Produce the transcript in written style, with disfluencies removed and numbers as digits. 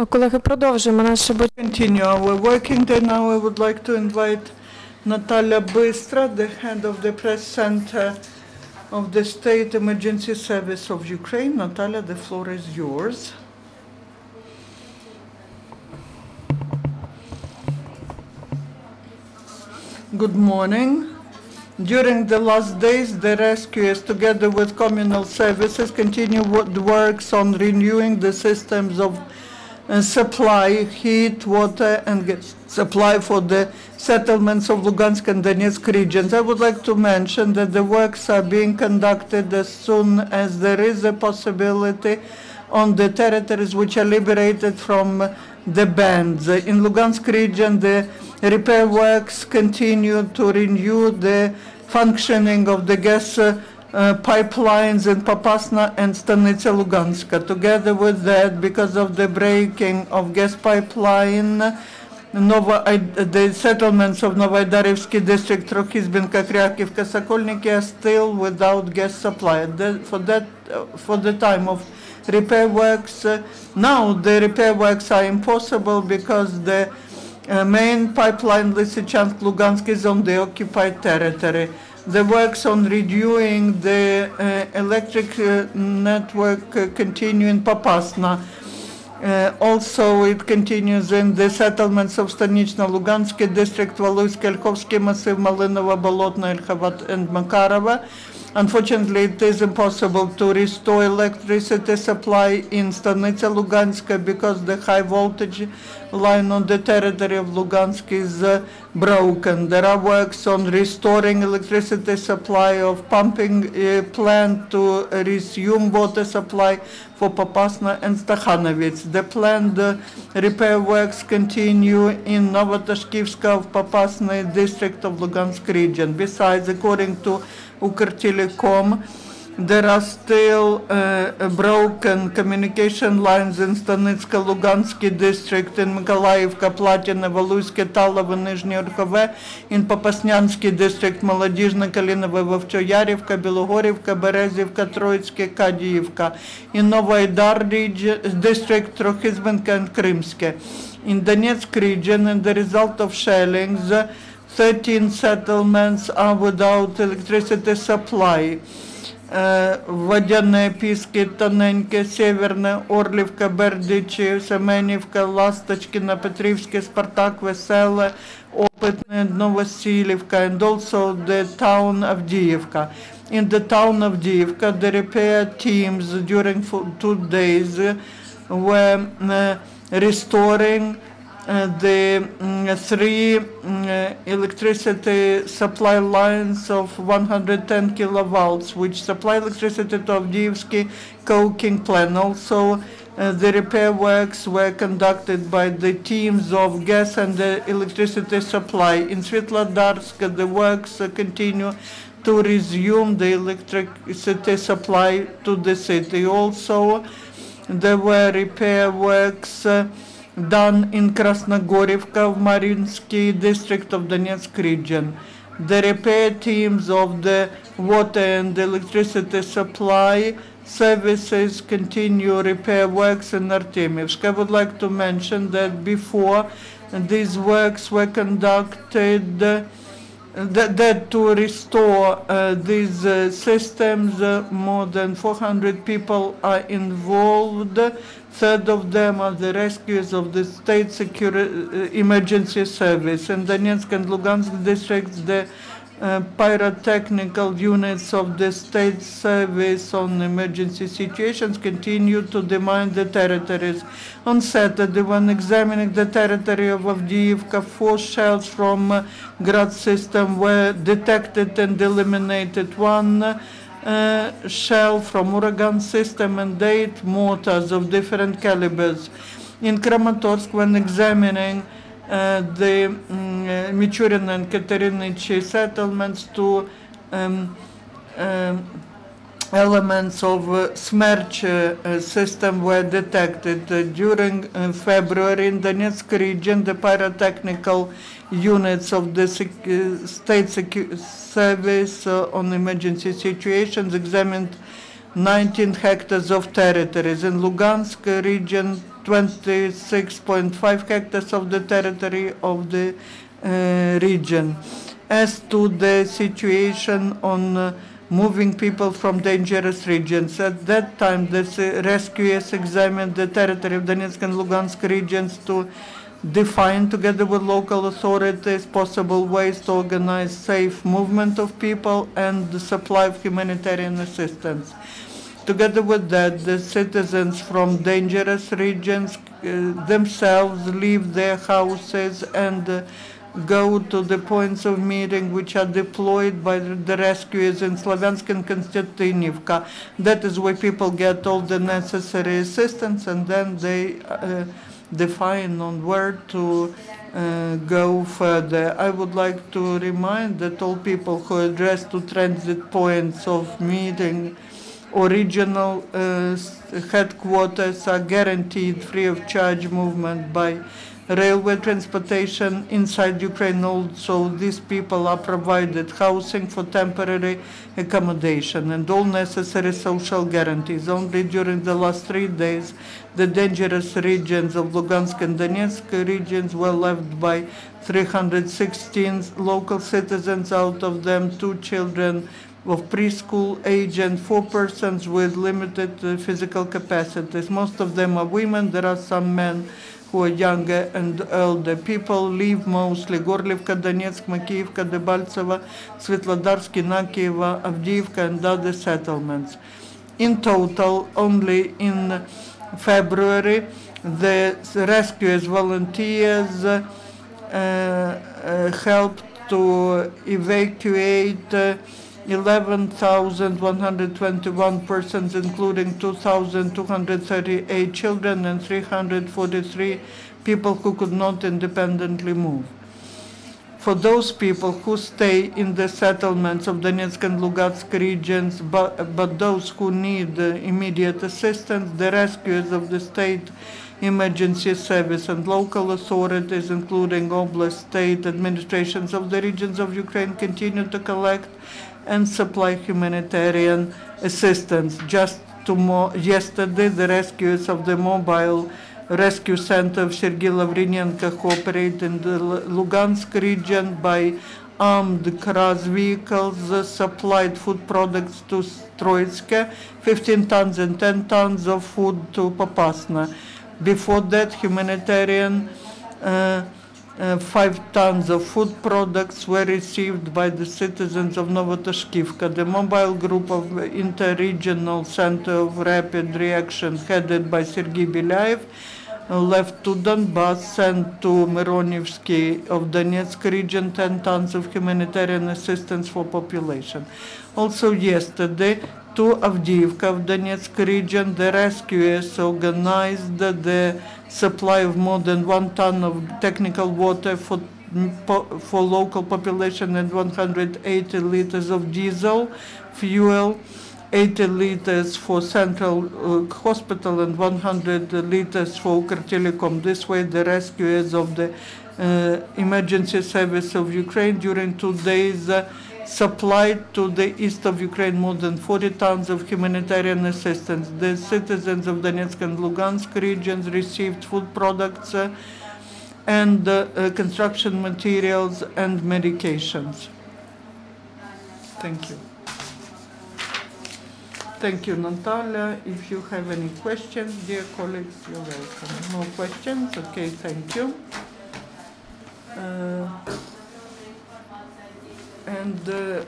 Колеги, продовжуємо наше Continue our working day. Now I would like to invite Nataliya Bystra, the head of the press center of the State Emergency Service of Ukraine. Nataliya, the floor is yours. Good morning. During the last days, the rescuers, together with communal services, continue the works on renewing the systems of supply, heat, water, and gas supply for the settlements of Lugansk and Donetsk regions. I would like to mention that the works are being conducted as soon as there is a possibility on the territories which are liberated from the bans. In Lugansk region, the repair works continue to renew the functioning of the gas pipelines in Popasna and Stanitsa Luganska. Together with that, because of the breaking of gas pipeline, the settlements of Novoidarevsky district, Trokhizbenka, Kryakivka, Sokolniki are still without gas supply. For the time of repair works, now the repair works are impossible because the main pipeline Lysychansk-Lugansk is on the occupied territory. The works on renewing the electric network continue in Popasna. Also, it continues in the settlements of Stanichno-Lugansky district, Valuysky, Elkhovsky Massiv, Malinova, Bolotno, Elkhovat, and Makarova. Unfortunately, it is impossible to restore electricity supply in Stanitsa Luganska because the high voltage line on the territory of Lugansk is broken. There are works on restoring electricity supply of pumping plant to resume water supply for Popasna and Stakhanovets. The planned repair works continue in Novotashkivska of Popasna district of Lugansk region. Besides, according to Ukrtelecom, there are still broken communication lines in Stanitska Lugansky district, in Mykolаivka, Platina, Valuysky, Talovo, Nizhny Orkhove, in Popasnyansky district, Молодіжна, Kalinovo, Vovchoyarivka, Bilogorivka, Berezivka, Troitsky, Kadiyivka, in Novoaidar district, Trokhizbenka and Krymske. In Donetsk region, and the result of shellings, 13 settlements are without electricity supply. Водяне, Піски, Тоненьке, Северне, Орлівка, Бердичі, Семенівка, Ласточкіна, Петрівське, Спартак, Веселе, Опитне, Новосілівка, and also the town of Avdiivka. In the town of Avdiivka, the repair teams during 2 days were restoring the 3 electricity supply lines of 110 kilovolts, which supply electricity to Avdiivsky coking plant. Also, the repair works were conducted by the teams of gas and the electricity supply. In Svetlodarsk, the works continue to resume the electricity supply to the city. Also, there were repair works done in Krasnogorivka of Mariinsky district of Donetsk region. The repair teams of the water and electricity supply services continue repair works in Artemivsk. I would like to mention that before these works were conducted, that to restore these systems, more than 400 people are involved. 1/3 of them are the rescuers of the State Emergency Service. In Donetsk and Lugansk districts, the pyrotechnical units of the State Service on Emergency Situations continue to demine the territories. On Saturday, when examining the territory of Avdiivka, 4 shells from Grad system were detected and eliminated. 1 shell from Uragan system and 8 mortars of different calibers. In Kramatorsk, when examining the Michurin and Katerinichi settlements, 2 elements of Smerch system were detected. During February in Donetsk region, the pyrotechnical units of the State Service on Emergency Situations examined 19 hectares of territories. In Lugansk region, 26.5 hectares of the territory of the region. As to the situation on moving people from dangerous regions, at that time the rescuers examined the territory of Donetsk and Lugansk regions to define, together with local authorities, possible ways to organize safe movement of people and the supply of humanitarian assistance. Together with that, the citizens from dangerous regions themselves leave their houses and go to the points of meeting which are deployed by the rescuers in Slavyansk and Konstantinivka. That is where people get all the necessary assistance, and then they define on where to go further. I would like to remind that all people who address to transit points of meeting or regional headquarters are guaranteed free of charge movement by railway transportation inside Ukraine. Also, these people are provided housing for temporary accommodation and all necessary social guarantees. Only during the last 3 days, the dangerous regions of Lugansk and Donetsk regions were left by 316 local citizens, out of them 2 children of preschool age and 4 persons with limited physical capacities. Most of them are women. There are some men who are younger and older. People live mostly Gorlivka, Donetsk, Makiyivka, Debaltseva, Svetlodarsky, Nakieva, Avdiivka, and other settlements. In total, only in February, the rescuers, volunteers helped to evacuate 11,121 persons, including 2,238 children and 343 people who could not independently move. For those people who stay in the settlements of Donetsk and Lugansk regions, but those who need immediate assistance, the rescuers of the State Emergency Service and local authorities, including Oblast state administrations of the regions of Ukraine, continue to collect and supply humanitarian assistance. Just yesterday, the rescuers of the mobile rescue center of Sergei Lavrinenko, who operate in the Lugansk region by armed KRAS vehicles, supplied food products to Troitske, 15 tons and 10 tons of food to Popasna. Before that, humanitarian 5 tons of food products were received by the citizens of Novotashkivka. The mobile group of Inter-Regional Center of Rapid Reaction, headed by Sergei Belyaev, left to Donbass, sent to Mironivsky of Donetsk region 10 tons of humanitarian assistance for population. Also yesterday, to Avdiivka of Donetsk region, the rescuers organized the supply of more than 1 ton of technical water for local population and 180 liters of diesel fuel, 80 liters for central hospital and 100 liters for Ukrtelecom. This way, the rescuers of the emergency service of Ukraine during 2 days supplied to the east of Ukraine more than 40 tons of humanitarian assistance. The citizens of Donetsk and Lugansk regions received food products and construction materials and medications. Thank you. Thank you, Natalia. If you have any questions, dear colleagues, you're welcome. No questions? Okay, thank you. And the